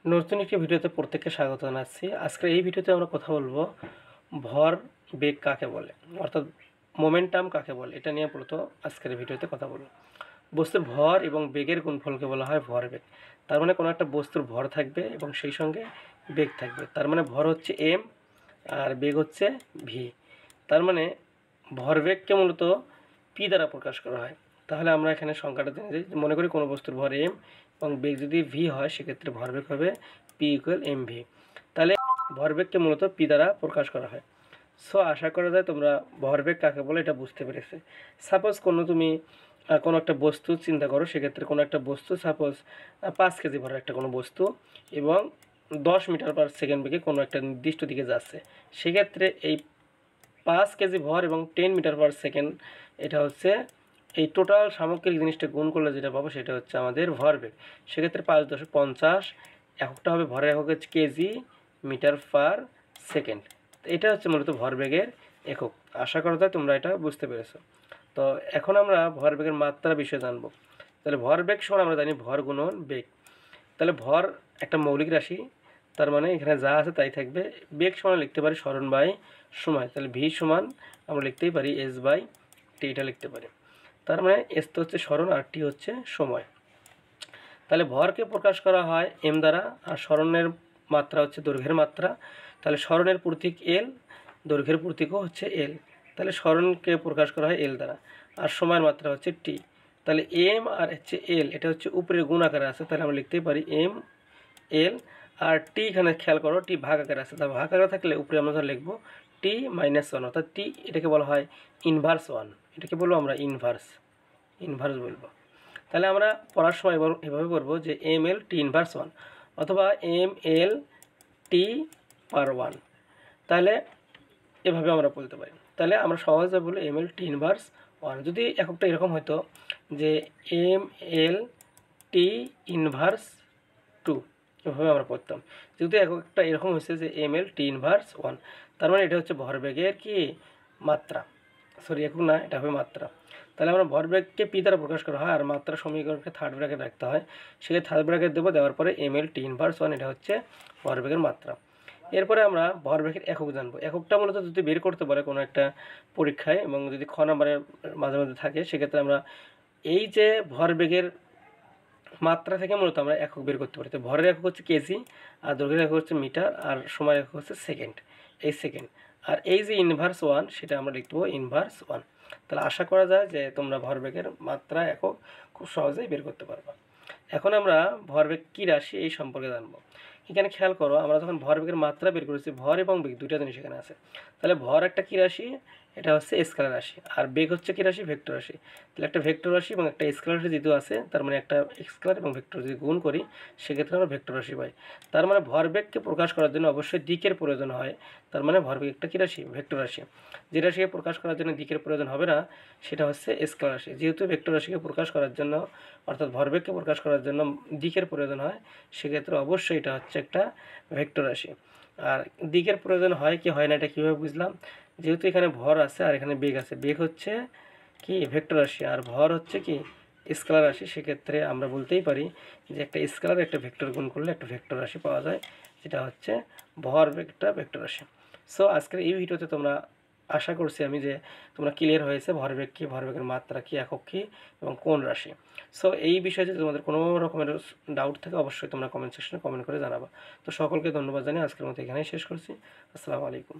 নতুন একটি ভিডিওতে প্রত্যেককে স্বাগত জানাচ্ছি। আজকের এই ভিডিওতে আমরা কথা বলবো ভর বেগ কাকে বলে, অর্থাৎ মোমেন্টাম কাকে বলে, এটা নিয়ে মূলত আজকের ভিডিওতে কথা বলবো। বস্তুর ভর এবং বেগের গুণফলকে বলা হয় ভরবেগ। তার মানে কোনো একটা বস্তুর ভর থাকবে এবং সেই সঙ্গে বেগ থাকবে। তার মানে ভর হচ্ছে এম আর বেগ হচ্ছে ভি। তার মানে ভরবেগকে মূলত পি দ্বারা প্রকাশ করা হয়। তাহলে আমরা এখানে সংখ্যাটা জেনে যাই। মনে করি কোনো বস্তুর ভর এম এবং বেগ যদি ভি হয়, সেক্ষেত্রে ভরবেগ হবে পি ইকুয়াল এম ভি। তাহলে ভরবেগকে মূলত পি দ্বারা প্রকাশ করা হয়। সো আশা করা যায় তোমরা ভরবেগ কাকে বলে এটা বুঝতে পেরেছে। সাপোজ তুমি কোনো একটা বস্তু চিন্তা করো, সেক্ষেত্রে কোনো একটা বস্তু সাপোজ 5 কেজি ভরের একটা কোনো বস্তু এবং 10 মিটার পার সেকেন্ড বেগে কোনো একটা নির্দিষ্ট দিকে যাচ্ছে। সেক্ষেত্রে এই 5 কেজি ভর এবং 10 মিটার পার সেকেন্ড, এটা হচ্ছে এই টোটাল সামগ্রিক জিনিসটা গুণ করলে যেটা পাবো সেটা হচ্ছে আমাদের ভরবেগ। সেক্ষেত্রে 5.50 এককটা হবে, ভরের একক হচ্ছে কেজি মিটার পার সেকেন্ড। এটা হচ্ছে মূলত ভরবেগের একক। আশা করা যায় তোমরা এটা বুঝতে পেরেছো। তো এখন আমরা ভরবেগের মাত্রা বিষয়ে জানবো। তাহলে ভরবেগ সমান আমরা জানি ভর গুণন বেগ। তাহলে ভর একটা মৌলিক রাশি, তার মানে এখানে যা আছে তাই থাকবে। বেগ সমান লিখতে পারি সরণ বাই সময়। তাহলে ভি সমান আমরা লিখতেই পারি এস বাই টি, এটা লিখতে পারি। তার মানে এস তো হচ্ছে সরণ আর টি হচ্ছে সময়। তাহলে ভরকে প্রকাশ করা হয় এম দ্বারা, আর সরণের মাত্রা হচ্ছে দৈর্ঘ্যের মাত্রা। তাহলে সরণের প্রতীক এল, দৈর্ঘ্যের প্রতীকও হচ্ছে এল। তাহলে সরণকে প্রকাশ করা হয় এল দ্বারা, আর সময়ের মাত্রা হচ্ছে টি। তাহলে এম আর হচ্ছে এল, এটা হচ্ছে উপরে গুণ আকারে আছে, তাহলে আমরা লিখতেই পারি এম এল। আর টি এখানে খেয়াল করো, টি ভাগ আকারে আছে, তা ভাগ আকারে থাকলে উপরে আমরা লিখবো টি মাইনাস ওয়ান, অর্থাৎ টি এটাকে বলা হয় ইনভার্স ওয়ান। এটাকে বলবো আমরা ইনভার্স বলবো। তাহলে আমরা পড়ার সময় এভাবে করবো যে M L T inverse one অথবা M L T per one. তাহলে এভাবে আমরা বলতে পারি। তাহলে আমরা সহজে বলি M L T inverse one. যদি এককটা এরকম হতো যে M L T inverse two, এভাবে আমরা পড়তাম। যেহেতু এককটা এরকম হয়েছে যে M L T inverse one, তার মানে এটা হচ্ছে ভরবেগের কি মাত্রা, সরি একক না, এটা হবে মাত্রা। তাহলে আমরা ভরবেগকে পি দ্বারা প্রকাশ করা হয়, আর মাত্রা সমীকরণকে থার্ড ব্র্যাকেট রাখতে হয়। সেক্ষেত্রে থার্ড ব্র্যাকেট দেবো, দেওয়ার পরে M L T inverse one, এটা হচ্ছে ভরবেগের মাত্রা। এরপরে আমরা ভরবেগের একক জানবো। এককটা মূলত যদি বের করতে পারে কোনো একটা পরীক্ষায় এবং যদি খ নাম্বারের মাঝে মাঝে থাকে, সেক্ষেত্রে আমরা এই যে ভরবেগের মাত্রা থেকে মূলত আমরা একক বের করতে পারি। তো ভরের একক হচ্ছে কেজি, আর দৈর্ঘ্যের একক হচ্ছে মিটার, আর সময়ের একক হচ্ছে সেকেন্ড, এই সেকেন্ড। আর এই যে ইনভার্স ওয়ান, সেটা আমরা লিখবো ইনভার্স ওয়ান। তাহলে আশা করা যায় যে তোমরা ভরবেগের মাত্রা একক খুব সহজেই বের করতে পারবা। এখন আমরা ভরবেগ কী রাশি এই সম্পর্কে জানবো। এখানে খেয়াল করো, আমরা যখন ভরবেগের মাত্রা বের করেছি, ভর এবং বেগ দুইটা জিনিস এখানে আছে। তাহলে ভর একটা কী রাশি, এটা হচ্ছে স্কেলার রাশি, আর বেগ হচ্ছে কী রাশি, ভেক্টর রাশি। তাহলে একটা ভেক্টর রাশি এবং একটা স্কেলার রাশি যেহেতু আছে, তার মানে একটা স্কেলার এবং ভেক্টর যদি গুণ করি, সেক্ষেত্রে আমরা ভেক্টর রাশি পাই। তার মানে ভরবেগকে প্রকাশ করার জন্য অবশ্যই দিকের প্রয়োজন হয়। তার মানে ভরবেগ একটা কী রাশি, ভেক্টর রাশি। যে রাশিকে প্রকাশ করার জন্য দিকের প্রয়োজন হবে না, সেটা হচ্ছে স্কেলার রাশি। যেহেতু ভেক্টর রাশিকে প্রকাশ করার জন্য, অর্থাৎ ভরবেগকে প্রকাশ করার জন্য দিকের প্রয়োজন হয়, সেক্ষেত্রে অবশ্যই এটা হচ্ছে একটা ভেক্টর রাশি। আর দিকের প্রয়োজন হয় কি হয় না, এটা কীভাবে বুঝলাম, যেহেতু এখানে ভর আছে আর এখানে বেগ আছে, বেগ হচ্ছে কি ভেক্টর রাশি আর ভর হচ্ছে কি স্কেলার রাশি, সেক্ষেত্রে আমরা বলতেই পারি যে একটা স্কেলার একটা ভেক্টর গুণ করলে একটা ভেক্টর রাশি পাওয়া যায়, যেটা হচ্ছে ভরবেগটা ভেক্টর রাশি। সো আজকের এই ভিডিওতে তোমরা, আশা করছি আমি যে তোমরা ক্লিয়ার হয়েছে ভরবেগ কী, ভরবেগের মাত্রা কী, একক কী এবং কোন রাশি। সো এই বিষয়ে যদি তোমাদের কোনো রকমের ডাউট থাকে, অবশ্যই তোমরা কমেন্ট সেকশনে কমেন্ট করে জানাবা। তো সকলকে ধন্যবাদ জানিয়ে আজকের মতো এখানেই শেষ করছি। আসসালামু আলাইকুম।